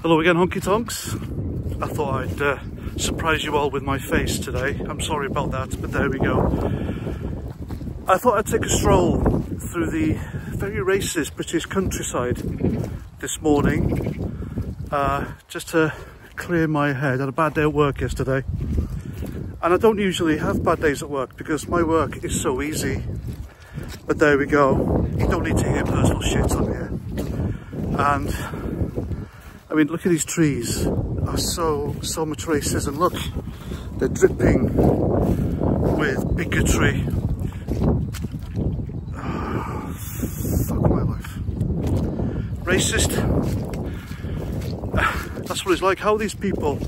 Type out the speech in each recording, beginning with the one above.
Hello again, honky tonks. I thought I'd surprise you all with my face today. I'm sorry about that, but there we go. I thought I'd take a stroll through the very racist British countryside this morning, just to clear my head. I had a bad day at work yesterday, and I don't usually have bad days at work because my work is so easy. But there we go. You don't need to hear personal shit on here. And I mean, look at these trees. Are so much racism. Look, they're dripping with bigotry. Oh, fuck my life. Racist. That's what it's like. How these people,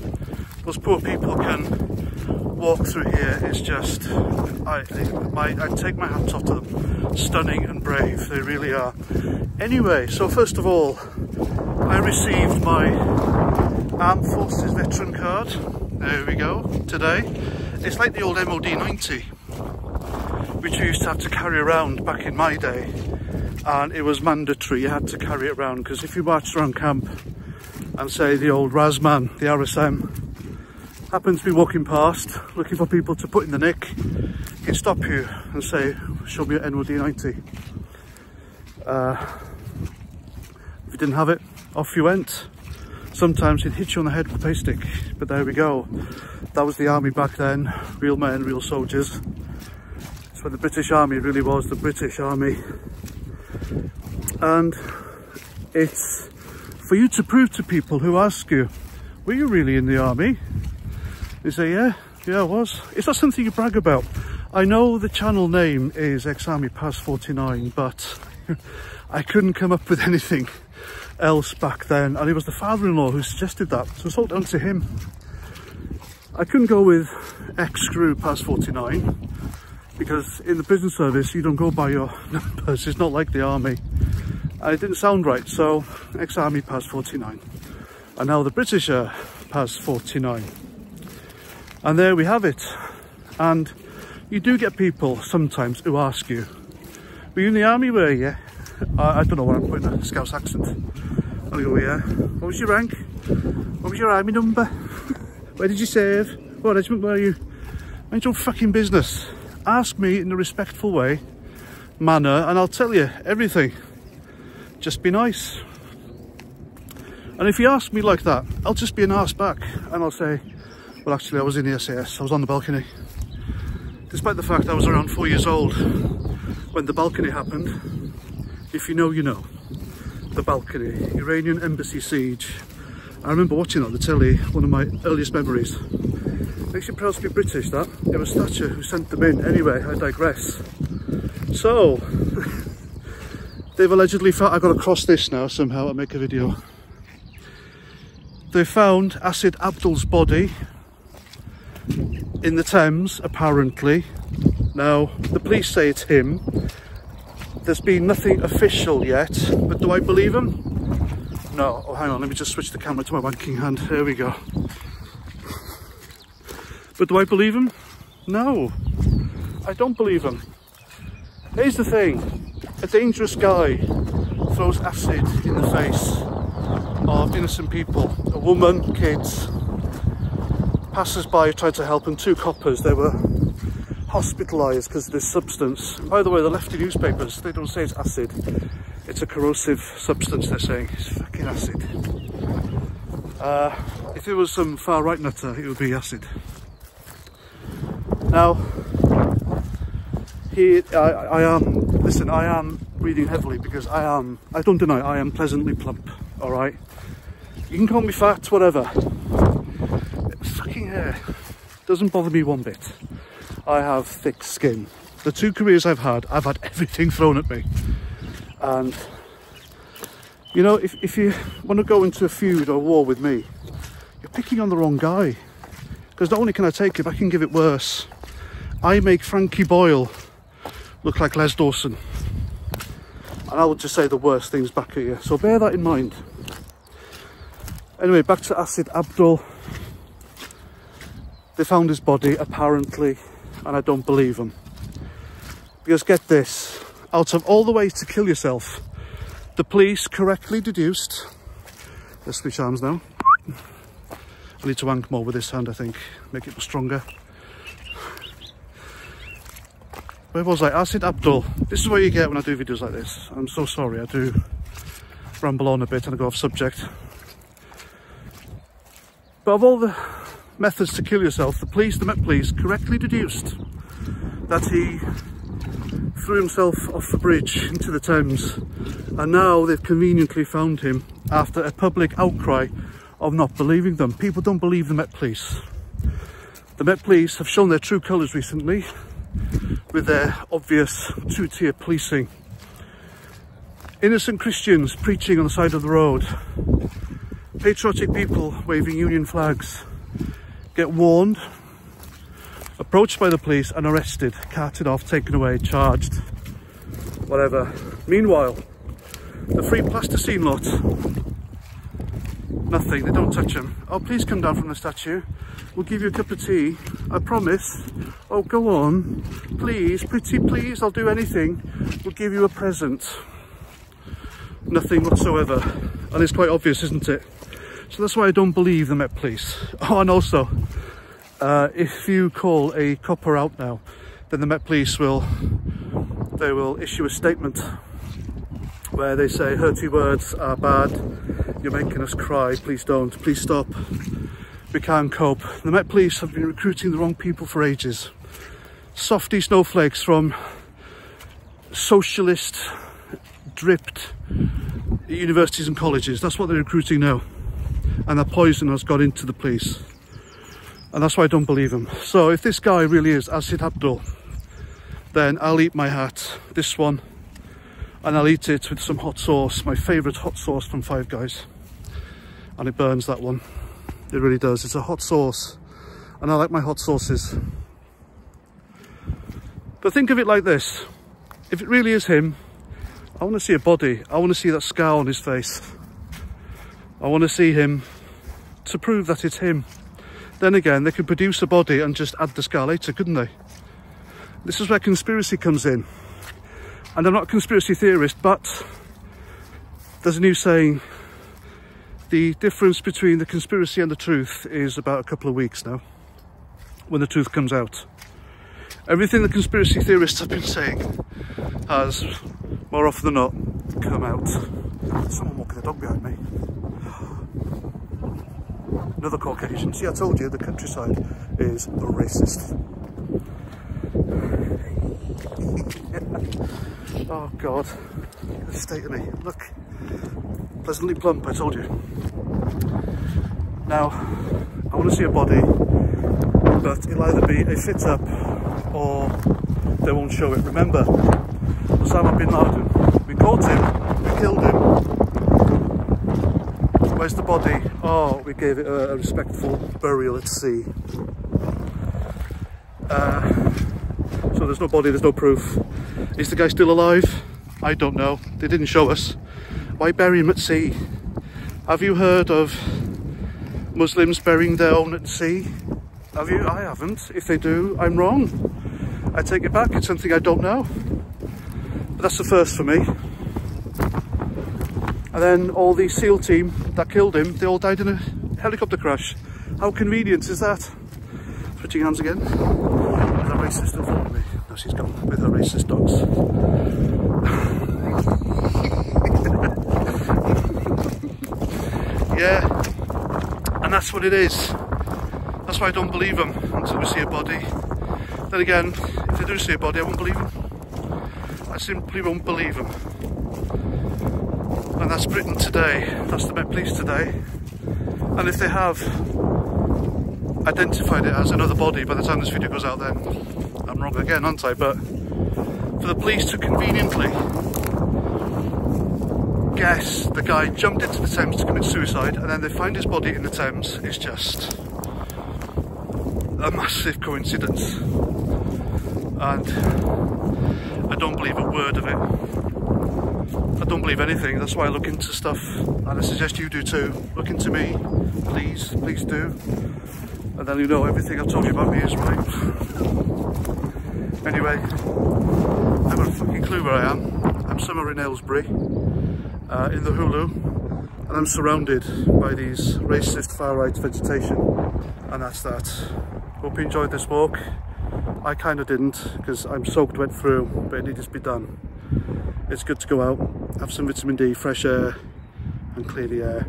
those poor people, can walk through here is just, I take my hat off to them. Stunning and brave, they really are. Anyway, so first of all, I received my Armed Forces veteran card. There we go, today. It's like the old MOD 90, which you used to have to carry around back in my day. And it was mandatory, you had to carry it around, because if you marched around camp and say the old Razman, the RSM, happens to be walking past, looking for people to put in the nick, he'd stop you and say, show me your MOD 90. If you didn't have it, off you went. Sometimes he'd hit you on the head with a pay stick, but there we go. That was the army back then, real men, real soldiers. It's when the British Army really was the British Army. And it's for you to prove to people who ask you, were you really in the army? You say, yeah, I was. It's not something you brag about. I know the channel name is Ex-Army Past 49, but I couldn't come up with anything else back then, and it was the father-in-law who suggested that, so it's all down to him. I couldn't go with ex-screw Past 49 because in the prison service you don't go by your numbers. It's not like the army, and it didn't sound right, so Ex-Army Past 49, and now the British are Past 49, and there we have it. And you do get people sometimes who ask you, were you in the army, were you? I don't know what I'm putting a Scouse accent. I'll go, yeah. What was your rank? What was your army number? Where did you serve? What regiment were you? Mind your own fucking business. Ask me in a respectful manner, and I'll tell you everything. Just be nice. And if you ask me like that, I'll just be an arse back, and I'll say, well, actually, I was in the SAS. I was on the balcony. Despite the fact I was around 4 years old when the balcony happened. If you know, you know. The balcony, Iranian embassy siege. I remember watching it on the telly, one of my earliest memories. Makes you proud to be British, that. It was Thatcher who sent them in. Anyway, I digress. So, they've allegedly found, I've got to cross this now somehow and make a video. They found Abdul's body in the Thames, apparently. Now, the police say it's him. There's been nothing official yet, but do I believe him? No. Oh, hang on, let me just switch the camera to my wanking hand. There we go. But do I believe him? No, I don't believe him. Here's the thing. A dangerous guy throws acid in the face of innocent people. A woman, kids, passers-by tried to help, and 2 coppers. They were hospitalised because of this substance. And by the way, the lefty newspapers, they don't say it's acid. It's a corrosive substance, they're saying. It's fucking acid. If it was some far-right nutter, it would be acid. Now, I am breathing heavily because I don't deny, I am pleasantly plump, alright? You can call me fat, whatever. Fucking hair doesn't bother me one bit. I have thick skin. The 2 careers I've had everything thrown at me. And, you know, if you want to go into a feud or war with me, you're picking on the wrong guy. Because not only can I take it, I can give it worse. I make Frankie Boyle look like Les Dawson. And I will just say the worst things back at you. So bear that in mind. Anyway, back to Abdul. They found his body, apparently, and I don't believe him. Because get this, out of all the ways to kill yourself, the police correctly deduced Let's switch arms now. I need to wank more with this hand, I think. Make it stronger. Where was I? Acid Abdul. This is what you get when I do videos like this. I'm so sorry, I do ramble on a bit and I go off subject. But of all the methods to kill yourself, the Met Police correctly deduced that he threw himself off the bridge into the Thames, and now they've conveniently found him after a public outcry of not believing them. People don't believe the Met Police. The Met Police have shown their true colours recently with their obvious two-tier policing. Innocent Christians preaching on the side of the road, patriotic people waving Union flags get warned, approached by the police and arrested, carted off, taken away, charged, whatever. Meanwhile, the free plasticine lot, nothing, they don't touch them. Oh, please come down from the statue, we'll give you a cup of tea, I promise. Oh, go on, please, pretty please, I'll do anything, we'll give you a present. Nothing whatsoever, and it's quite obvious, isn't it? So that's why I don't believe the Met Police. Oh, and also, if you call a copper out now, then the Met Police will issue a statement where they say hurty words are bad, you're making us cry, please don't, please stop, we can't cope. The Met Police have been recruiting the wrong people for ages. Softy snowflakes from socialist dripped universities and colleges, that's what they're recruiting now. And that poison has got into the police. And that's why I don't believe him. So if this guy really is Acid Abdul, then I'll eat my hat, this one, and I'll eat it with some hot sauce, my favourite hot sauce from Five Guys. And it burns, that one. It really does. It's a hot sauce. And I like my hot sauces. But think of it like this. If it really is him, I want to see a body. I want to see that scar on his face. I want to see him to prove that it's him. Then again, they could produce a body and just add the scar later, couldn't they? This is where conspiracy comes in. And I'm not a conspiracy theorist, but there's a new saying, the difference between the conspiracy and the truth is about a couple of weeks now, when the truth comes out. Everything the conspiracy theorists have been saying has, more often than not, come out. Someone walking the dog behind me. Another Caucasian. See, I told you the countryside is racist. Oh God, look at the state of me. Look, pleasantly plump, I told you. Now, I want to see a body, but it'll either be a fit up or they won't show it. Remember, Osama bin Laden, we caught him, we killed him. Where's the body? Oh, we gave it a respectful burial at sea. So there's no body, there's no proof. Is the guy still alive? I don't know. They didn't show us. Why bury him at sea? Have you heard of Muslims burying their own at sea? Have you? I haven't. If they do, I'm wrong. I take it back. It's something I don't know. But that's the first for me. And then all the SEAL team that killed him, they all died in a helicopter crash. How convenient is that? Switching hands again. There's a racist in front of me. No, she's gone with her racist dogs. Yeah, and that's what it is. That's why I don't believe them until we see a body. Then again, if they do see a body, I won't believe them. I simply won't believe them. And that's Britain today, that's the Met Police today. And if they have identified it as another body by the time this video goes out, then I'm wrong again, aren't I? But for the police to conveniently guess the guy jumped into the Thames to commit suicide and then they find his body in the Thames is just a massive coincidence. And I don't believe a word of it. I don't believe anything, that's why I look into stuff, and I suggest you do too. Look into me, please, please do. And then you know everything I've told you about me is right. Anyway, I've got a fucking clue where I am. I'm somewhere in Aylesbury, in the Hulu, and I'm surrounded by these racist far-right vegetation, and that's that. Hope you enjoyed this walk. I kind of didn't, because I'm soaked wet through, but it needed to be done. It's good to go out, have some vitamin D, fresh air, and clear the air.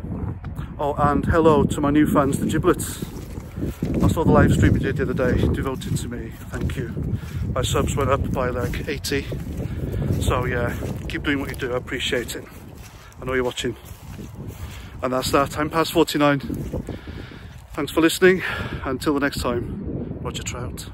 Oh, and hello to my new fans, the Giblets. I saw the live stream you did the other day, devoted to me, thank you. My subs went up by like 80, so yeah, keep doing what you do, I appreciate it. I know you're watching. And that's that, I'm past 49. Thanks for listening, until the next time, Roger Trout.